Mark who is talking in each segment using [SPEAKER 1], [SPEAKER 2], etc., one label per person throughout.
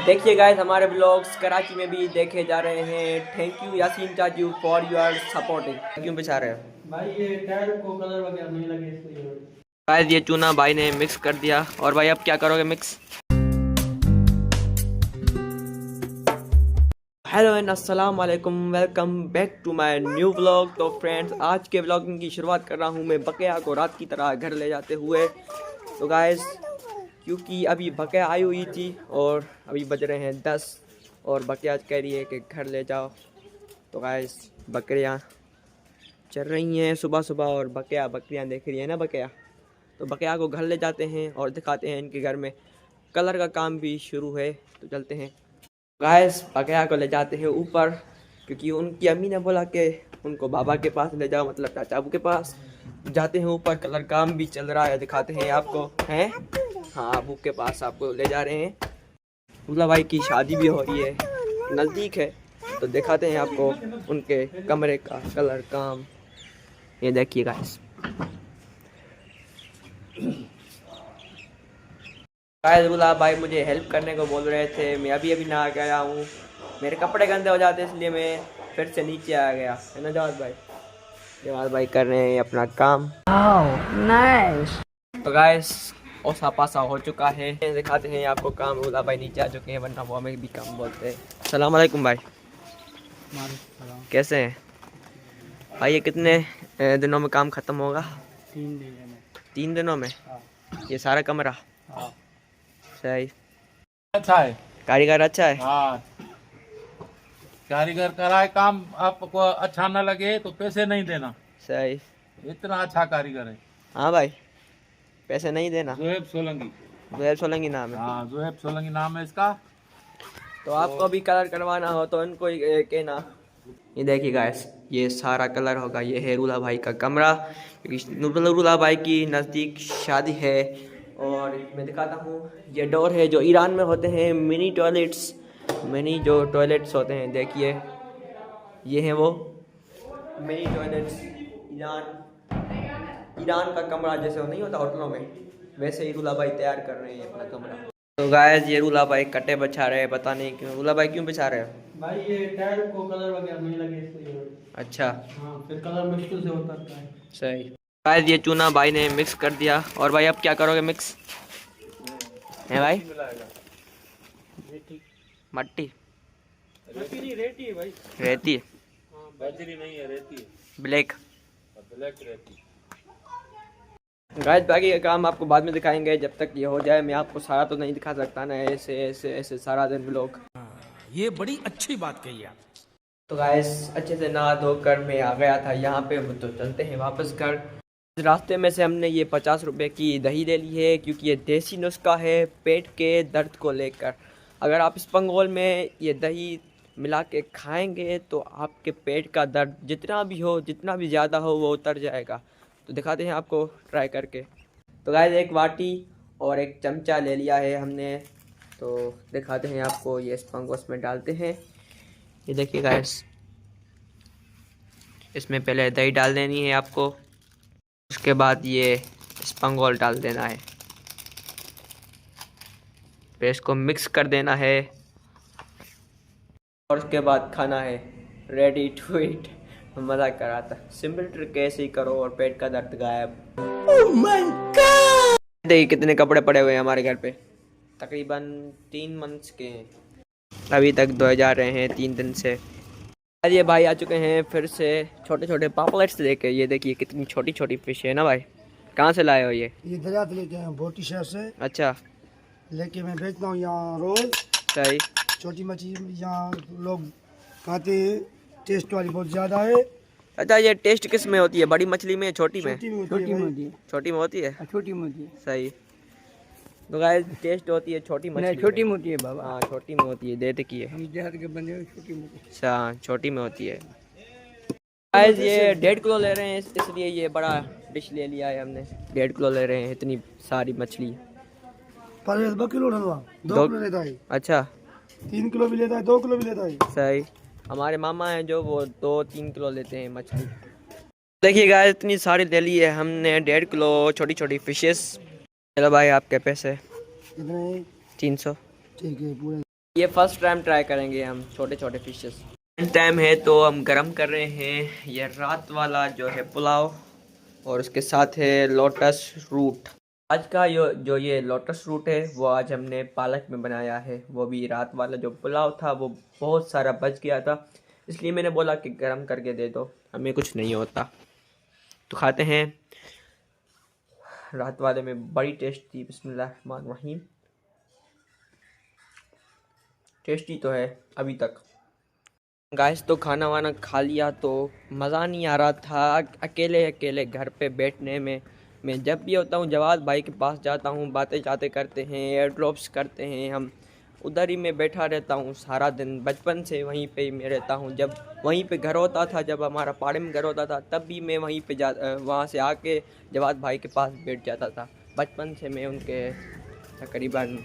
[SPEAKER 1] देखिए गाइस हमारे ब्लॉग्स कराची में भी देखे जा रहे हैं। थैंक यू यासीन चाचू फॉर योर सपोर्टिंग। क्यों बिछा रहे हो
[SPEAKER 2] भाई? ये टायर को कलर वगैरह नहीं लगे इसलिए।
[SPEAKER 1] गाइस ये चूना भाई ने मिक्स कर दिया। और भाई अब क्या करोगे मिक्स? हेलो एंड अस्सलाम वालेकुम, welcome back to my new vlog. तो फ्रेंड्स आज के व्लॉगिंग की शुरुआत कर रहा हूँ मैं बकया को रात की तरह घर ले जाते हुए। तो गाइस क्योंकि अभी बकया आई हुई थी और अभी बज रहे हैं 10 और बकया कह रही है कि घर ले जाओ। तो गाइस बकरियाँ चल रही हैं सुबह सुबह और बकरियाँ देख रही है ना बकया। तो बकया को घर ले जाते हैं और दिखाते हैं इनके घर में कलर का काम भी शुरू है। तो चलते हैं गाइस बकया को ले जाते हैं ऊपर क्योंकि उनकी अम्मी ने बोला कि उनको बाबा के पास ले जाओ, मतलब चाचा अबू के पास। जाते हैं ऊपर, कलर काम भी चल रहा है, दिखाते हैं आपको। हैं हाँ अबू के पास आपको ले जा रहे हैं। भूला भाई की शादी भी हो रही है, नज़दीक है, तो दिखाते हैं आपको उनके कमरे का कलर काम। ये देखिए गाइस बुला भाई मुझे हेल्प करने को बोल रहे थे। मैं अभी अभी नहा के आया हूँ, मेरे कपड़े गंदे हो जाते इसलिए मैं फिर से नीचे आ गया है ना जवाद भाई कर रहे हैं अपना काम। नाइस। तो गाइस ओसा पासा हो चुका है, दिखाते हैं आपको काम। बुला भाई नीचे आ चुके हैं वरना वो हमें भी काम बोलते हैं। अस्सलाम वालेकुम भाई, कैसे हैं भाई? ये कितने दिनों में काम ख़त्म होगा?
[SPEAKER 2] 3 दिन में।
[SPEAKER 1] 3 दिनों में? ये सारा कमरा? सही।
[SPEAKER 3] अच्छा है,
[SPEAKER 1] कारीगर अच्छा है।
[SPEAKER 3] हाँ कारीगर कराए काम, आपको अच्छा न लगे तो पैसे नहीं देना।
[SPEAKER 1] सही।
[SPEAKER 3] इतना अच्छा कारीगर है।
[SPEAKER 1] हाँ भाई पैसे नहीं देना।
[SPEAKER 3] जोहेब सोलंकी।
[SPEAKER 1] जोहेब सोलंकी नाम है।
[SPEAKER 3] हाँ जोहेब सोलंकी नाम है इसका।
[SPEAKER 1] तो आपको भी कलर करवाना हो तो इनको ही कहना। ये देखिए गाइस ये सारा कलर होगा। ये है रूला भाई का कमरा क्योंकि रूला भाई की नज़दीक शादी है। और मैं दिखाता हूँ ये डोर है जो ईरान में होते हैं मिनी टॉयलेट्स, मिनी जो टॉयलेट्स होते हैं। देखिए ये हैं वो मिनी टॉयलेट्स। ईरान का कमरा जैसे नहीं होता होटलों में, वैसे ही रूला भाई तैयार कर रहे हैं अपना कमरा। तो गाइस ये रूला भाई कटे बचा रहे हैं, पता नहीं क्यों। रूला भाई क्यों बचा रहे हैं
[SPEAKER 2] भाई? ये टायर को कलर वगैरह नहीं लगे इसलिए।
[SPEAKER 1] अच्छा
[SPEAKER 2] हाँ, फिर कलर मुश्किल से होता है।
[SPEAKER 1] सही। गाइस ये चूना भाई ने मिक्स कर दिया। और भाई अब क्या करोगे मिक्स? है भाई मट्टी
[SPEAKER 2] नहीं, रेती है भाई।
[SPEAKER 1] रहती है,
[SPEAKER 3] बजरी नहीं है, रेती है,
[SPEAKER 1] ब्लैक।
[SPEAKER 3] ब्लैक रेती।
[SPEAKER 1] गाइस बाकी का काम आपको बाद में दिखाएंगे, जब तक ये हो जाए। मैं आपको सारा तो नहीं दिखा सकता ना, ऐसे ऐसे ऐसे सारा दिन व्लॉग।
[SPEAKER 4] ये बड़ी अच्छी बात कही आप।
[SPEAKER 1] तो गाइस अच्छे से नहा धोकर मैं आ गया था यहाँ पे। तो चलते हैं वापस घर। रास्ते में से हमने ये 50 रुपए की दही ले ली है क्योंकि ये देसी नुस्खा है पेट के दर्द को लेकर। अगर आप इस पंगोल में ये दही मिला के खाएंगे तो आपके पेट का दर्द जितना भी हो, जितना भी ज़्यादा हो, वो उतर जाएगा। तो दिखाते हैं आपको ट्राई करके। तो गाइस एक वाटी और एक चमचा ले लिया है हमने, तो दिखाते हैं आपको। ये इस पंगोस में डालते हैं। ये देखिए गाइस इसमें पहले दही डाल देनी है आपको, उसके बाद ये स्पंगोल डाल देना है, फिर इसको मिक्स कर देना है और उसके बाद खाना है। Ready to eat. मज़ा करा था। सिंपल ट्रिक ऐसे ही करो और पेट का दर्द गायब। Oh my God. देखिए कितने कपड़े पड़े हुए हैं हमारे घर पे, तकरीबन 3 मंथ्स के हैं, अभी तक धोए जा रहे हैं 3 दिन से। ये भाई आ चुके हैं फिर से छोटे छोटे पापलेट्स लेके। ये देखिए कितनी छोटी छोटी फिश है ना भाई। कहाँ से लाए हो ये?
[SPEAKER 5] दरिया से लेके आए बोटी शहर से।
[SPEAKER 1] अच्छा
[SPEAKER 5] लेके मैं बेचता हूँ यहाँ रोज।
[SPEAKER 1] सही।
[SPEAKER 5] छोटी मछली यहाँ लोग खाते हैं, टेस्ट वाली बहुत ज़्यादा है।
[SPEAKER 1] अच्छा ये टेस्ट किस में होती है, बड़ी मछली में, छोटी में?
[SPEAKER 5] छोटी में होती है।
[SPEAKER 1] छोटी में होती है।
[SPEAKER 2] छोटी मोटी।
[SPEAKER 1] सही। तो गाइस टेस्ट होती है छोटी मछली।
[SPEAKER 2] छोटी मोटी है बाबा।
[SPEAKER 1] हाँ छोटी में होती है, देते की है।
[SPEAKER 2] हम देहात के बंदे हैं, छोटी मोटी।
[SPEAKER 1] अच्छा छोटी में होती है। गाइस ये 1.5 किलो ले रहे हैं इसलिए ये बड़ा डिश ले लिया है हमने। 1.5 किलो ले रहे हैं इतनी सारी मछली।
[SPEAKER 5] पर 2 किलो डलवा 2 किलो लेता है।
[SPEAKER 1] अच्छा
[SPEAKER 5] 3 किलो भी लेता है, 2 किलो भी लेता है।
[SPEAKER 1] सही। हमारे मामा हैं जो वो 2-3 किलो लेते हैं मछली। देखिए गाइस इतनी सारी ले ली है हमने, 1.5 किलो छोटी छोटी फिशेस। चलो भाई आपके पैसे।
[SPEAKER 5] कितने?
[SPEAKER 1] 300।
[SPEAKER 5] ठीक है पूरे।
[SPEAKER 1] ये फर्स्ट टाइम ट्राई करेंगे हम छोटे छोटे फिशेस। टाइम है तो हम गरम कर रहे हैं ये रात वाला जो है पुलाव, और उसके साथ है लोटस रूट। आज का जो ये लोटस रूट है वो आज हमने पालक में बनाया है। वो भी रात वाला जो पुलाव था वो बहुत सारा बच गया था, इसलिए मैंने बोला कि गरम करके दे दो, हमें कुछ नहीं होता। तो खाते हैं। रात वाले में बड़ी टेस्ट थी। बिस्मिल्लाहिर्रहमानिर्रहीम। टेस्टी तो है अभी तक। गाइस तो खाना वाना खा लिया तो मज़ा नहीं आ रहा था अकेले अकेले घर पे बैठने में। मैं जब भी होता हूँ जवाद भाई के पास जाता हूँ, बातें चातें करते हैं, एयर ड्रॉप्स करते हैं हम। उधर ही मैं बैठा रहता हूँ सारा दिन, बचपन से वहीं पे ही मैं रहता हूँ। जब वहीं पे घर होता था, जब हमारा पहाड़ी में घर होता था, तब भी मैं वहीं पे वहाँ से आके जवाद भाई के पास बैठ जाता था। बचपन से मैं उनके तकरीबन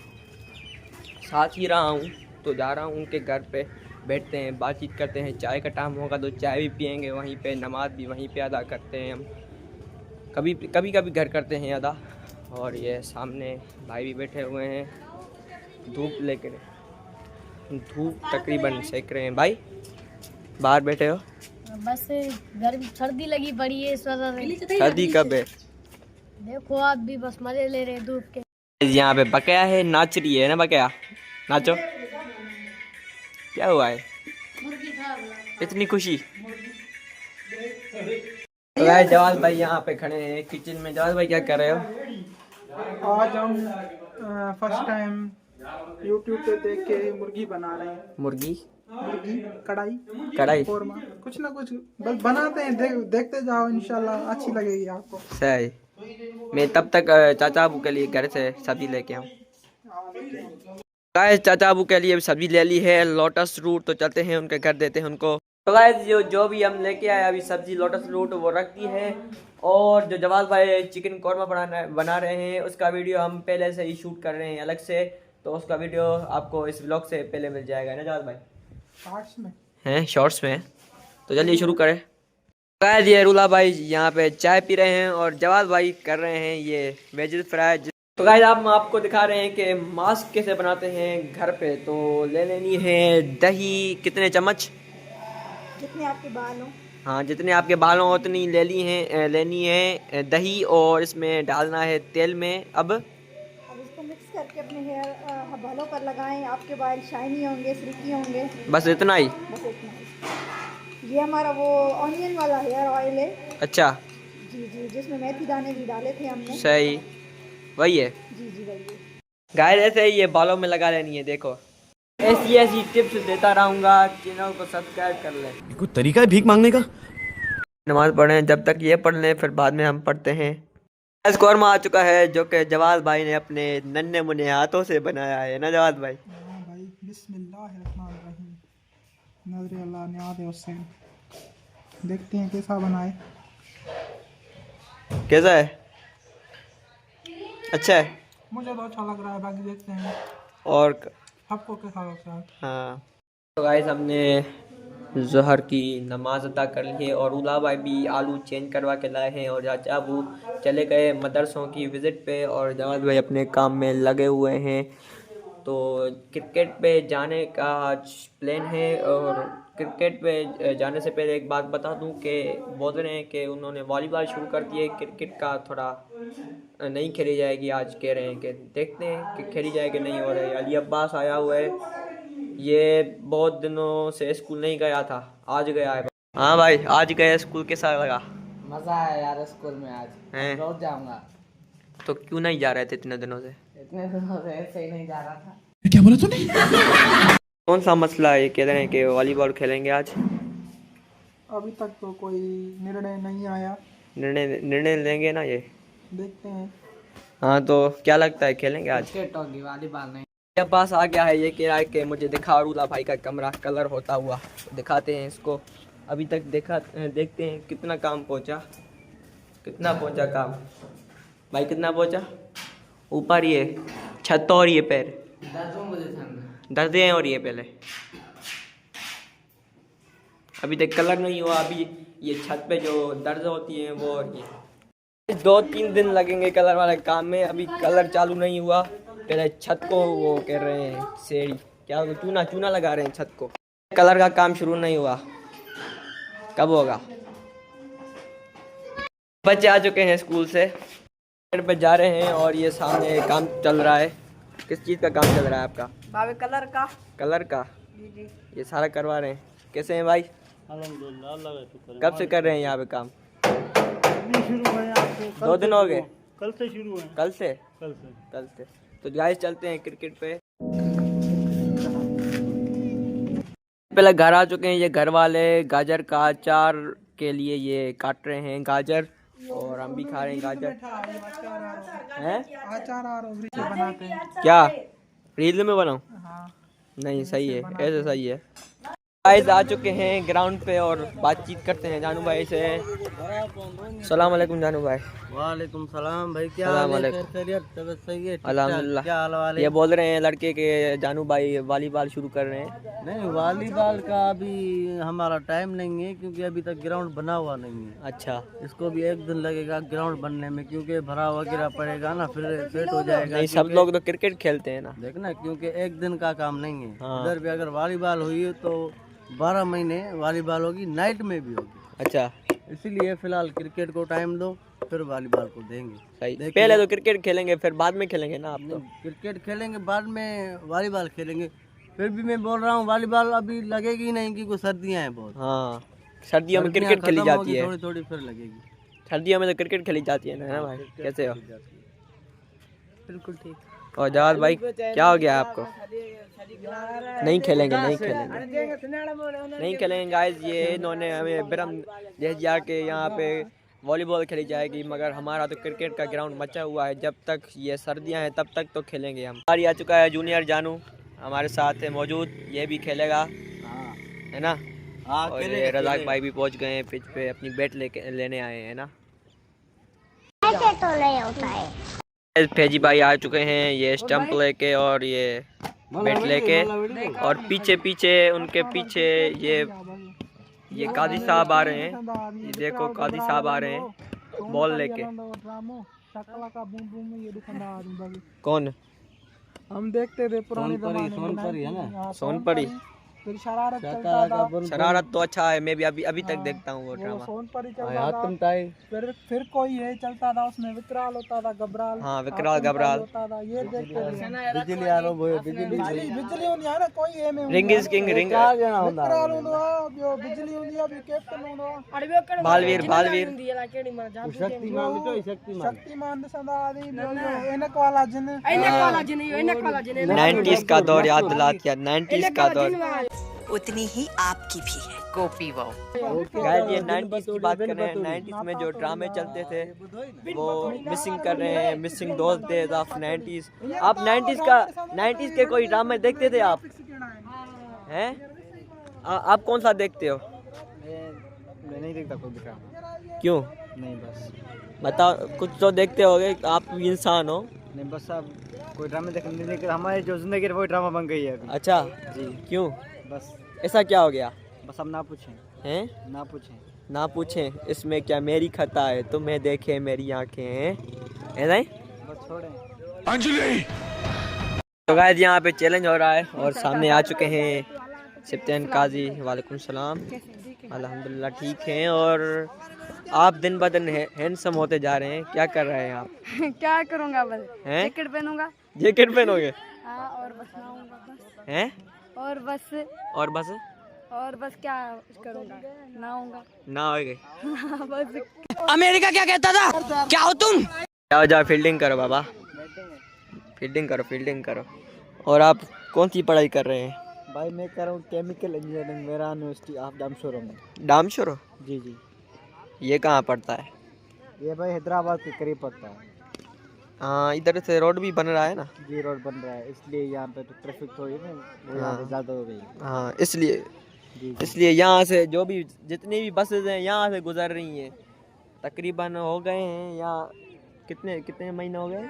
[SPEAKER 1] साथ ही रहा हूँ, तो जा रहा हूँ उनके घर पे, बैठते हैं, बातचीत करते हैं। चाय का टाइम होगा तो चाय भी पियेंगे वहीं पे, नमाज भी वहीं पे अदा करते हैं हम। कभी कभी घर करते हैं अदा। और ये सामने भाई भी बैठे हुए हैं, धूप लेकर, धूप तकरीबन सेक रहे हैं। भाई बाहर बैठे हो?
[SPEAKER 6] बस गर्मी सर्दी लगी पड़ी है इस वजह।
[SPEAKER 1] सर्दी कब है?
[SPEAKER 6] देखो आप भी बस मजे ले रहे हैं धूप के।
[SPEAKER 1] यहाँ पे बकया है, नाच रही है ना बकया, नाचो। क्या हुआ है इतनी खुशी? तो गाइस जवाद भाई यहाँ पे खड़े हैं किचन में। जवाद भाई क्या कर रहे हो?
[SPEAKER 2] आज हम फर्स्ट टाइम यूट्यूब पे देख के मुर्गी बना रहे हैं।
[SPEAKER 1] मुर्गी
[SPEAKER 2] कढ़ाई कोरमा, कुछ ना कुछ बस बनाते हैं। देखते जाओ, इंशाल्लाह अच्छी लगेगी आपको।
[SPEAKER 1] सही। मैं तब तक चाचा अबू के लिए घर से सब्जी लेके आऊँ। गाइस चाचा अबू के लिए सब्जी ले ली है, लोटस रूट। तो चलते हैं उनके घर, देते हैं उनको। तो गाइस जो भी हम लेके आए अभी सब्जी लोटस रूट वो रख दी है। और जो जवाद भाई चिकन कौरमा बना रहे हैं उसका वीडियो हम पहले से ही शूट कर रहे हैं अलग से, तो उसका वीडियो आपको इस व्लॉग से पहले मिल जाएगा ना जवाद भाई?
[SPEAKER 2] शॉर्ट्स में
[SPEAKER 1] हैं, शॉर्ट्स में। तो चलिए शुरू करें। गाइस ये रूला भाई यहाँ पे चाय पी रहे हैं और जवाद भाई कर रहे हैं ये वेज फ्राई। तो गाइस हम आपको दिखा रहे हैं कि मास्क कैसे बनाते हैं घर पे। तो ले लेनी है दही, कितने चम्मच?
[SPEAKER 7] जितने आपके बाल हो।
[SPEAKER 1] हाँ जितने आपके बाल हों उतनी लेनी है दही, और इसमें डालना है तेल में। अब
[SPEAKER 7] इसको मिक्स करके अपने हेयर बालों पर लगाएं, आपके बाल शाइनी होंगे, सिल्की होंगे।
[SPEAKER 1] बस इतना ही?
[SPEAKER 7] बस इतना ही। ये हमारा वो ऑनियन वाला हेयर ऑयल है।
[SPEAKER 1] अच्छा
[SPEAKER 7] जी, जिसमें मेथी दाने भी डाले थे हमने।
[SPEAKER 1] सही, वही है।
[SPEAKER 7] जी वही है।
[SPEAKER 1] गाइस ऐसे ही ये बालों में लगा लेनी है। देखो ऐसी टिप्स देता रहूँगा, चैनल को सब्सक्राइब कर लें।
[SPEAKER 4] कोई तरीका है भीख मांगने का?
[SPEAKER 1] नमाज पढ़ें, जब तक ये पढ़ लें फिर बाद में हम पढ़ते हैं। गैस कौरमा आ चुका है जो कि जवाद भाई ने अपने नन्हे मुन्ने हाथों से बनाया है ना जवाद भाई?
[SPEAKER 2] हाँ भाई, बिस्मिल्लाहिर्रहमानिर्रहीम। नजर अल्लाह नियाज़ हुसैन। देखते हैं कैसा बनाए।
[SPEAKER 1] कैसा है? अच्छा है?
[SPEAKER 2] मुझे तो अच्छा लग रहा है, बाकी देखते हैं
[SPEAKER 1] और
[SPEAKER 2] आपको कैसा लगता है।
[SPEAKER 1] हाँ तो गाइस हमने ज़हर की नमाज अदा कर ली है और उला भाई भी आलू चेंज करवा के लाए हैं, और चाचा अबू चले गए मदरसों की विज़िट पे और जवाद भाई अपने काम में लगे हुए हैं। तो क्रिकेट पे जाने का आज प्लान है। और क्रिकेट पे जाने से पहले एक बात बता दूं कि बोल रहे हैं कि उन्होंने वॉलीबॉल शुरू कर दिए, क्रिकेट का थोड़ा नहीं खेली जाएगी आज। कह रहे हैं कि देखते हैं कि खेली जाएगी नहीं हो रही। अली अब्बास आया हुआ है, ये बहुत दिनों से स्कूल नहीं गया था, आज गया है। हाँ भाई आज गए स्कूल, कैसा लगा?
[SPEAKER 8] मजा आया यार स्कूल में आज।
[SPEAKER 1] हैं?
[SPEAKER 8] रोज जाऊंगा।
[SPEAKER 1] तो क्यों नहीं जा रहे थे इतने दिनों से?
[SPEAKER 8] इतने दिनों से ऐसे ही नहीं जा रहा था।
[SPEAKER 4] क्या बोला तूने?
[SPEAKER 1] कौन सा मसला है? कह रहे हैं कि वॉलीबॉल खेलेंगे आज।
[SPEAKER 2] अभी तक तो कोई निर्णय नहीं आया,
[SPEAKER 1] निर्णय लेंगे ना ये,
[SPEAKER 2] देखते हैं।
[SPEAKER 1] हाँ तो क्या लगता है खेलेंगे आज?
[SPEAKER 8] क्रिकेट होगी, वॉलीबॉल नहीं।
[SPEAKER 1] मेरे पास आ गया है, ये कह रहा है कि मुझे दिखा रूला भाई का कमरा कलर होता हुआ। तो दिखाते हैं इसको। अभी तक देखते हैं कितना काम पहुंचा, कितना पहुंचा काम भाई, कितना पहुंचा? ऊपर ये छत और ये पैर दर्द हैं और ये पहले अभी तक कलर नहीं हुआ। अभी ये छत पे जो दर्द होती है वो, और ये 2-3 दिन लगेंगे कलर वाले काम में। अभी कलर चालू नहीं हुआ, पहले छत को वो कह रहे हैं सीढ़ी क्या चूना चूना लगा रहे हैं छत को। कलर का काम शुरू नहीं हुआ, कब होगा। बच्चे आ चुके हैं स्कूल से, पे जा रहे हैं और ये सामने काम चल रहा है। किस चीज़ का काम चल रहा है आपका?
[SPEAKER 8] भाभी कलर का।
[SPEAKER 1] कलर का?
[SPEAKER 8] जी।
[SPEAKER 1] ये सारा करवा रहे हैं। कैसे हैं भाई? कब से कर रहे हैं यहाँ पे काम?
[SPEAKER 5] शुरू है आपको
[SPEAKER 1] 2 दिन हो गए?
[SPEAKER 5] कल से शुरू है।
[SPEAKER 1] कल से। तो गाइस चलते हैं क्रिकेट पे। पहले घर आ चुके हैं ये घर वाले। गाजर का अचार के लिए ये काट रहे हैं गाजर, और हम भी खा रहे हैं गाजर। हैं?
[SPEAKER 2] अचार और से बनाते हैं।
[SPEAKER 1] क्या रील में बनाऊं?
[SPEAKER 2] हाँ।
[SPEAKER 1] नहीं सही है, ऐसे सही है। गाइस आ चुके हैं ग्राउंड पे और बातचीत करते हैं जानू भाई से। सलाम वालेकुम जानू भाई।
[SPEAKER 8] वालेकुम सलाम भाई, क्या
[SPEAKER 1] सलाम
[SPEAKER 8] हाल है?
[SPEAKER 1] वालेकुम।
[SPEAKER 8] खैरियत, तबीयत सही है?
[SPEAKER 1] अल्हम्दुलिल्लाह।
[SPEAKER 8] क्या हाल है?
[SPEAKER 1] ये बोल रहे हैं लड़के के जानू भाई वॉलीबॉल शुरू कर रहे हैं।
[SPEAKER 8] नहीं, वॉलीबॉल का अभी हमारा टाइम नहीं है, क्योंकि अभी तक ग्राउंड बना हुआ नहीं है।
[SPEAKER 1] अच्छा,
[SPEAKER 8] इसको भी 1 दिन लगेगा ग्राउंड बनने में, क्योंकि भरा वगैरह पड़ेगा ना, फिर सेट हो जाएगा।
[SPEAKER 1] नहीं सब लोग तो क्रिकेट खेलते हैं ना।
[SPEAKER 8] देखना, क्योंकि 1 दिन का काम नहीं है।
[SPEAKER 1] हाँ।
[SPEAKER 8] इधर भी अगर वॉलीबॉल हुई है तो 12 महीने वॉलीबॉल होगी, नाइट में भी होगी।
[SPEAKER 1] अच्छा
[SPEAKER 8] इसीलिए फिलहाल क्रिकेट को टाइम दो, फिर वॉलीबॉल को देंगे।
[SPEAKER 1] सही। पहले तो क्रिकेट खेलेंगे फिर बाद में खेलेंगे ना आप तो।
[SPEAKER 8] क्रिकेट खेलेंगे, बाद में वॉलीबॉल खेलेंगे। फिर भी मैं बोल रहा हूँ वॉलीबॉल अभी लगेगी ही नहीं, क्योंकि सर्दियाँ हैं बहुत।
[SPEAKER 1] हाँ, सर्दियों में
[SPEAKER 8] सर्दियाँ
[SPEAKER 1] क्रिकेट खेली
[SPEAKER 8] खत्म
[SPEAKER 1] जाती
[SPEAKER 8] होगी,
[SPEAKER 1] है।
[SPEAKER 8] थोड़ी थोड़ी फिर लगेगी।
[SPEAKER 1] सर्दियों में तो क्रिकेट खेली जाती है ना भाई। कैसे हो?
[SPEAKER 8] बिल्कुल ठीक।
[SPEAKER 1] और जवाब भाई क्या हो गया आपको? नहीं खेलेंगे गाइस। ये इन्होंने हमें ब्रह्म दे दिया कि यहाँ पे वॉलीबॉल खेली जाएगी, मगर हमारा तो क्रिकेट का ग्राउंड बचा हुआ है। जब तक ये सर्दियाँ हैं तब तक तो खेलेंगे हम। हमारी आ चुका है जूनियर जानू हमारे साथ है मौजूद, ये भी खेलेगा है ना। और ये रज़ाक भाई भी पहुँच गए हैं पिच पे, अपनी बैट लेने आए हैं ना।
[SPEAKER 6] ऐसे तो नहीं होता है।
[SPEAKER 1] फैजी भाई आ चुके हैं ये स्टंप लेके और ये बैट लेके, और पीछे पीछे उनके पीछे ये काजी साहब आ रहे हैं। ये देखो काजी साहब आ रहे हैं बॉल लेके। कौन?
[SPEAKER 2] हम देखते थे पुराने जमाने में।
[SPEAKER 8] सोनपरी है ना?
[SPEAKER 1] सोनपरी।
[SPEAKER 2] फिर शरारत चलता था।
[SPEAKER 1] शरारत तो अच्छा है, मैं भी अभी तक देखता हूँ वो ड्रामा।
[SPEAKER 2] सोनपरी चलता था। फिर कोई ये चलता था, उसमें विकराल होता था, घबराल।
[SPEAKER 1] हाँ, विकराल घबराल
[SPEAKER 2] होता था। ये देखते थे।
[SPEAKER 8] बिजली आ रहा है,
[SPEAKER 2] बिजली होनी है ना, कोई ये में
[SPEAKER 1] रिंग इज किंग रिंग।
[SPEAKER 2] विकराल होना जो बिजली होनी है, अभी कैप्टन होना।
[SPEAKER 1] बालवीर
[SPEAKER 2] शक्तिमान संदा आदि एनक वाला जिन
[SPEAKER 1] 90s का दौर याद दिला दिया। 90s का दौर।
[SPEAKER 9] उतनी ही आपकी भी है। कॉपी वो
[SPEAKER 1] गाइस ये 90s की बात कर रहे हैं। 90s में जो ड्रामे चलते थे वो मिसिंग कर रहे हैं। Missing those days of 90s। आप 90s के कोई ड्रामे देखते थे आप हैं? आप कौन सा देखते हो?
[SPEAKER 5] मैं नहीं देखता कोई ड्रामा।
[SPEAKER 1] क्यों
[SPEAKER 5] नहीं, बस
[SPEAKER 1] बताओ, कुछ तो देखते होगे, आप भी इंसान हो।
[SPEAKER 5] नहीं, बस अब कोई ड्रामा देखने नहीं। हमारी जो जिंदगी है वो ड्रामा बन गई है अभी।
[SPEAKER 1] अच्छा
[SPEAKER 5] जी।
[SPEAKER 1] क्यों?
[SPEAKER 5] बस
[SPEAKER 1] ऐसा क्या हो गया?
[SPEAKER 5] बस अब ना पूछें।
[SPEAKER 1] हैं?
[SPEAKER 5] ना पूछें।
[SPEAKER 1] इसमें क्या मेरी खता है? तुम्हें देखे मेरी आंखें हैं, है नहीं?
[SPEAKER 5] बस छोड़ें।
[SPEAKER 4] अंजलि
[SPEAKER 1] तो गाइस यहाँ पे चैलेंज हो रहा है और सामने आ चुके हैं सिप्तैन काजी। वालेकुम सलाम। अल्हम्दुलिल्लाह ठीक हैं। और आप दिन ब दिन हैंडसम होते जा रहे हैं। क्या कर रहे हैं आप?
[SPEAKER 6] क्या करूँगा, बस
[SPEAKER 1] हैं?
[SPEAKER 6] जैकेट पहनूंगा।
[SPEAKER 1] जैकेट पहनोगे?
[SPEAKER 6] हाँ, और बस नहाऊंगा बस।
[SPEAKER 1] हैं?
[SPEAKER 6] और बस
[SPEAKER 1] और बस
[SPEAKER 6] क्या करूँगा, नहाऊंगा।
[SPEAKER 1] ना हो गए।
[SPEAKER 6] बस
[SPEAKER 9] अमेरिका क्या कहता था? क्या हो तुम?
[SPEAKER 1] जाओ फील्डिंग करो बाबा, फील्डिंग करो। और आप कौन सी पढ़ाई कर रहे हैं?
[SPEAKER 5] भाई मैं कर रहा हूँ केमिकल इंजीनियरिंग, मेरा यूनिवर्सिटी ऑफ डामशोरो में।
[SPEAKER 1] डामशोरो?
[SPEAKER 5] जी जी।
[SPEAKER 1] ये कहाँ पड़ता है?
[SPEAKER 5] ये भाई हैदराबाद के करीब पड़ता है।
[SPEAKER 1] हाँ, इधर से रोड भी बन रहा है ना।
[SPEAKER 5] जी, रोड बन रहा है, इसलिए यहाँ पे तो ट्रैफिक थोड़ी ना वो यहाँ पे ज़्यादा हो गई।
[SPEAKER 1] हाँ,
[SPEAKER 5] जी।
[SPEAKER 1] इसलिए यहाँ से जो भी जितनी भी बसेज हैं यहाँ से गुजर रही हैं। तकरीबन हो गए हैं यहाँ कितने महीने हो गए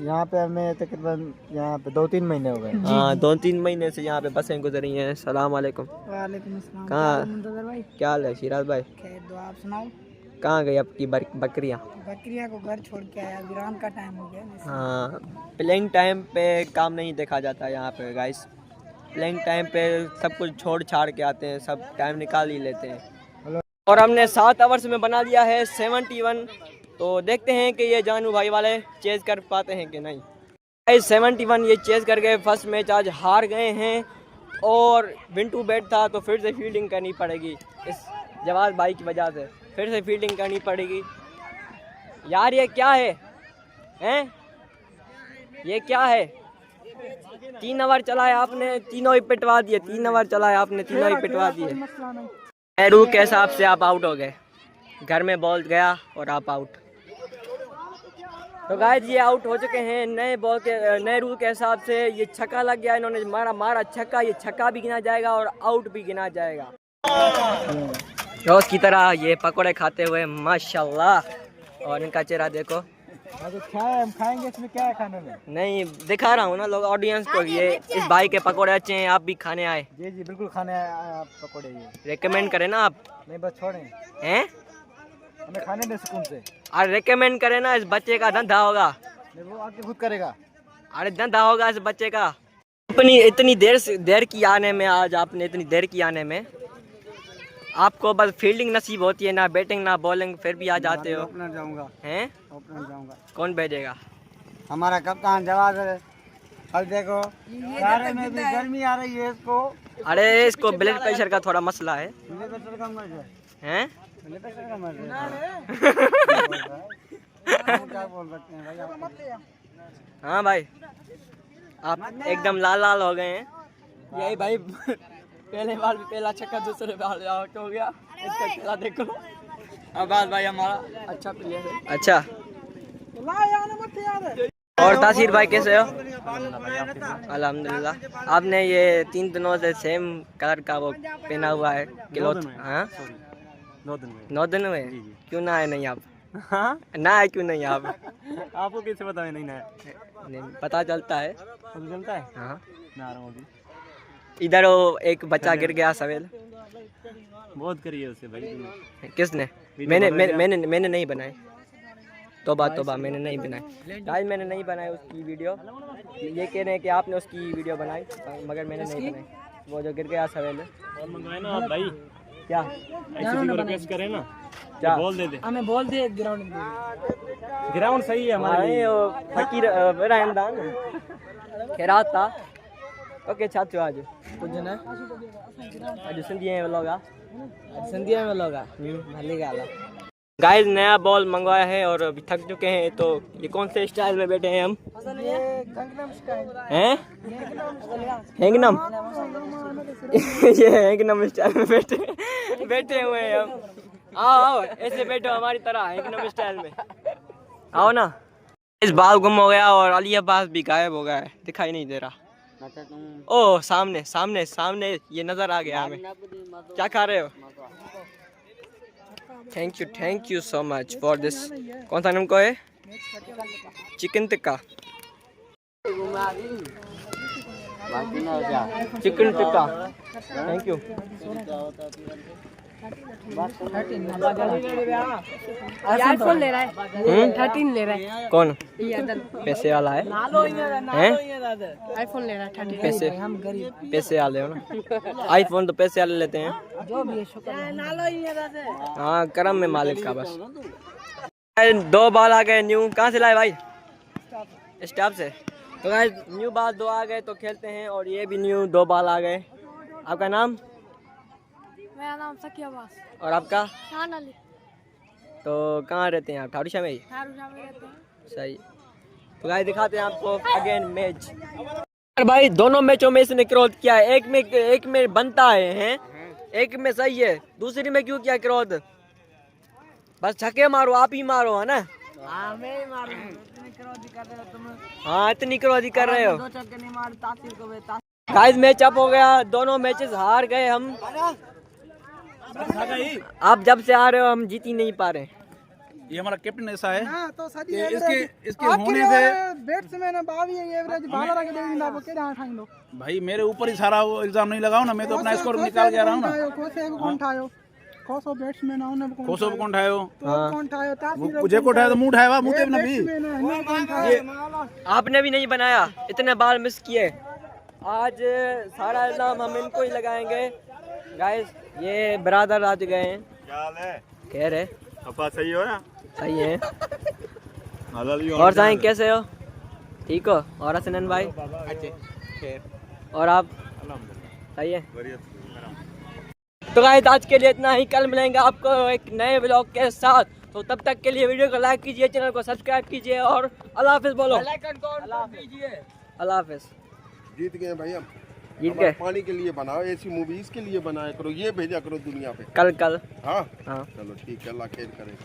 [SPEAKER 5] यहाँ पे? हमें तकरीबन यहाँ पे 2-3 महीने हो गए।
[SPEAKER 1] हाँ, 2-3 महीने से यहाँ पे बसें गुजर रही हैं। सलाम वालेकुम।
[SPEAKER 2] वालेकुम अस्सलाम।
[SPEAKER 1] कहाँ क्या हाल है शिराज भाई?
[SPEAKER 2] खैर दो, आप सुनाओ।
[SPEAKER 1] कहाँ गई आपकी बकरियाँ?
[SPEAKER 2] बकरियाँ को घर छोड़ के आया, विराम का टाइम हो गया।
[SPEAKER 1] हाँ, प्लेइंग टाइम पे काम नहीं देखा जाता यहाँ पे गाइस। प्लेइंग टाइम पे सब कुछ छोड़ छाड़ के आते हैं, सब टाइम निकाल ही लेते हैं। और हमने 7 आवर्स में बना लिया है 71। तो देखते हैं कि ये जानू भाई वाले चेज कर पाते हैं कि नहीं। 71 ये चेज कर गए। फर्स्ट मैच आज हार गए हैं और विंटू बैट था तो फिर से फील्डिंग करनी पड़ेगी। इस जवाब भाई की वजह से फिर से फील्डिंग करनी पड़ेगी। यार ये क्या है हैं? ये क्या है? 3 ओवर चलाए आपने, तीनों ही पिटवा दिए। 3 ओवर चलाए आपने, तीनों ही पिटवा दिए। रूल के हिसाब से आप आउट हो गए। घर में बॉल गया और आप आउट। तो गाइस ये आउट हो चुके हैं नए बॉल के, नए रूल के हिसाब से। ये छक्का लग गया, इन्होंने मारा छक्का। ये छक्का भी गिना जाएगा और आउट भी गिना जाएगा। रोज की तरह ये पकोड़े खाते हुए माशाल्लाह। और इनका चेहरा देखो।
[SPEAKER 2] हम खाएंगे, इसमें क्या है खाने में?
[SPEAKER 1] नहीं दिखा रहा हूँ ना लोग ऑडियंस को। ये इस भाई के पकोड़े अच्छे हैं, आप भी खाने आए।
[SPEAKER 2] जी जी बिल्कुल खाने आए आप पकौड़े। ये
[SPEAKER 1] रेकमेंड करें ना आप?
[SPEAKER 2] नहीं बस छोड़ें,
[SPEAKER 1] हैं?
[SPEAKER 2] हमें खाने दे सुकून से।
[SPEAKER 1] अरे रेकमेंड करें ना, इस बच्चे का धंधा होगा।
[SPEAKER 2] नहीं वो आके खुद करेगा।
[SPEAKER 1] अरे धंधा होगा इस बच्चे का। इतनी देर की आने में, आज आपने इतनी देर की आने में, आपको बस फील्डिंग नसीब होती है, ना बैटिंग ना बॉलिंग, फिर भी आ जाते हो।
[SPEAKER 5] ओपनर जाऊंगा,
[SPEAKER 1] हैं?
[SPEAKER 5] ओपनर जाऊंगा।
[SPEAKER 1] कौन भेजेगा?
[SPEAKER 5] हमारा कप्तान जवाब है। अब देखो सारे में भी गर्मी आ रही है इसको।
[SPEAKER 1] अरे इसको ब्लड प्रेशर का थोड़ा मसला है।
[SPEAKER 5] ब्लड प्रेशर का मर्ज है।
[SPEAKER 1] हैं?
[SPEAKER 5] ब्लड प्रेशर का मर्ज है। क्या बोल सकते हैं भाई?
[SPEAKER 1] हाँ भाई आप एकदम लाल लाल हो गए हैं। यही भाई पहले बार भी पहला छक्का, दूसरे बार आउट हो गया। इसका खेला देखो। आवाज भाई हमारा अच्छा प्लेयर है। अच्छा। और तासीर भाई कैसे हो? अल्हम्दुलिल्लाह। आपने ये 3 दिनों से सेम कलर का वो पहना हुआ है क्लॉथ। हाँ 9 दिन में क्यों ना आए नहीं आप? हाँ ना आए क्यों नहीं आप?
[SPEAKER 4] आपको कैसे पता है?
[SPEAKER 1] नहीं पता चलता है।
[SPEAKER 4] चलता है।
[SPEAKER 1] हाँ
[SPEAKER 4] मैं आ रहा हूँ अभी।
[SPEAKER 1] इधर वो एक बच्चा गिर गया सवेल।
[SPEAKER 4] बहुत करिए उसे भाई।
[SPEAKER 1] किसने? मैंने नहीं बनाए। तोबा मैंने नहीं बनाई। गाइस मैंने नहीं बनाई उसकी वीडियो। ये कह रहे हैं कि आपने उसकी वीडियो बनाई, मगर मैंने नहीं बनाई। वो जो गिर गया सवेल।
[SPEAKER 4] और मंगवाए ना आप भाई।
[SPEAKER 1] क्या
[SPEAKER 4] ऐसे को रिक्वेस्ट करें ना,
[SPEAKER 1] क्या
[SPEAKER 4] बॉल दे दे।
[SPEAKER 2] हमें बोल दे ग्राउंड
[SPEAKER 4] ग्राउंड सही है हमारे लिए।
[SPEAKER 1] फकीर रहमदान खैरात था। ओके छात्र आज कुछ ना आज सिंधिया में लोगा भले गाला। गाइस नया बॉल मंगवाया है और अभी थक चुके हैं। तो ये कौन से स्टाइल में बैठे हैं हम? हैं? हैंगनम। ये हैंगनम स्टाइल में बैठे हुए हैं हम। आओ ऐसे बैठो हमारी तरह हैंगनम स्टाइल में। आओ ना। इस बाल गुम हो गया और अली अब्बास भी गायब हो गया है, दिखाई नहीं दे रहा। ओह सामने ये नजर आ गया हमें। क्या खा रहे हो? Thank you so much for this. कौन सा नाम को है? Chicken tikka. Chicken tikka thank you.
[SPEAKER 6] IPhone ले रहा है। 13 ले रहा है।
[SPEAKER 1] कौन? पैसे वाला है? हैं?
[SPEAKER 6] आईफोन ले रहा है 13।
[SPEAKER 1] पैसे वाले हो ना? आईफोन तो पैसे वाले लेते हैं।
[SPEAKER 6] जो भी है शुक्र।
[SPEAKER 1] हाँ करम में मालिक का बस। 2 बॉल आ गए न्यू। कहाँ से लाए भाई? स्टाफ से। तो गाइस न्यू बॉल 2 आ गए तो खेलते हैं। और ये भी न्यू 2 बॉल आ गए। आपका नाम?
[SPEAKER 6] मेरा नाम सकिया अब्बास।
[SPEAKER 1] और आपका?
[SPEAKER 6] शान अली।
[SPEAKER 1] तो कहाँ रहते हैं आप? ठाड़ूशा में ही?
[SPEAKER 6] ठाड़ूशा में रहते हैं।
[SPEAKER 1] सही। तो गाइस दिखाते हैं आपको अगेन मैच। भाई दोनों मैचों में इसने क्रोध किया है। एक में बनता है हैं? एक में सही है, दूसरी में क्यों किया क्रोध? बस छक्के मारो, आप ही मारो है ना?
[SPEAKER 8] हाँ मैं ही मारूं। इतनी क्रोधी कर रहे हो तुम।
[SPEAKER 1] हाँ इतनी क्रोधी कर रहे हो।
[SPEAKER 8] 2 छक्के नहीं मार तासीर को।
[SPEAKER 1] गाइस मैच अप हो गया। दोनों मैचेस हार गए हम। आप जब से आ रहे हो हम जीत ही नहीं पा रहे।
[SPEAKER 3] ये हमारा कैप्टन ऐसा है
[SPEAKER 2] हाँ तो सदी
[SPEAKER 3] कि
[SPEAKER 2] एवरेज
[SPEAKER 3] इसके होने से
[SPEAKER 2] बैट्समैन 22 एवरेज 12 रन दे दिंदा वो केड़ा ठाई लो
[SPEAKER 3] भाई मेरे ऊपर ही सारा वो इल्जाम नहीं लगाओ ना। मैं तो अपना स्कोर निकाल के आ रहा हूँ ना।
[SPEAKER 2] कोसे को कौन ठायो? कोसो बैट्समैन आउने को
[SPEAKER 3] खोसो कौन ठायो?
[SPEAKER 2] कौन ठायो? तासी
[SPEAKER 3] मुझे को ठायो तो मुंह ठाया मुंह ना भी।
[SPEAKER 1] आपने भी नहीं बनाया, इतने बार मिस किए। आज सारा इल्जाम हम इनको ही लगाएंगे। गाइस ये ब्रदर आज गए हैं।
[SPEAKER 10] क्या हाल है?
[SPEAKER 1] कह रहे
[SPEAKER 10] पापा सही हो ना?
[SPEAKER 1] सही है।
[SPEAKER 10] हालाल
[SPEAKER 1] और साईं कैसे हो? ठीक हो? और हसनैन भाई? और आप? सही है। तो गाइस आज के लिए इतना ही। कल मिलेंगे आपको एक नए व्लॉग के साथ। तो तब तक के लिए वीडियो को लाइक कीजिए, चैनल को सब्सक्राइब कीजिए और अल्लाह हाफिज बोलो। अल्लाह हाफिज।
[SPEAKER 10] जीत गए भाई हम।
[SPEAKER 1] जीत गए।
[SPEAKER 10] पानी के लिए बनाओ, ऐसी मूवीज के लिए बनाया करो, ये भेजा करो दुनिया पे।
[SPEAKER 1] कल
[SPEAKER 10] हाँ
[SPEAKER 1] हाँ
[SPEAKER 10] चलो ठीक है, अल्लाह खैर करे।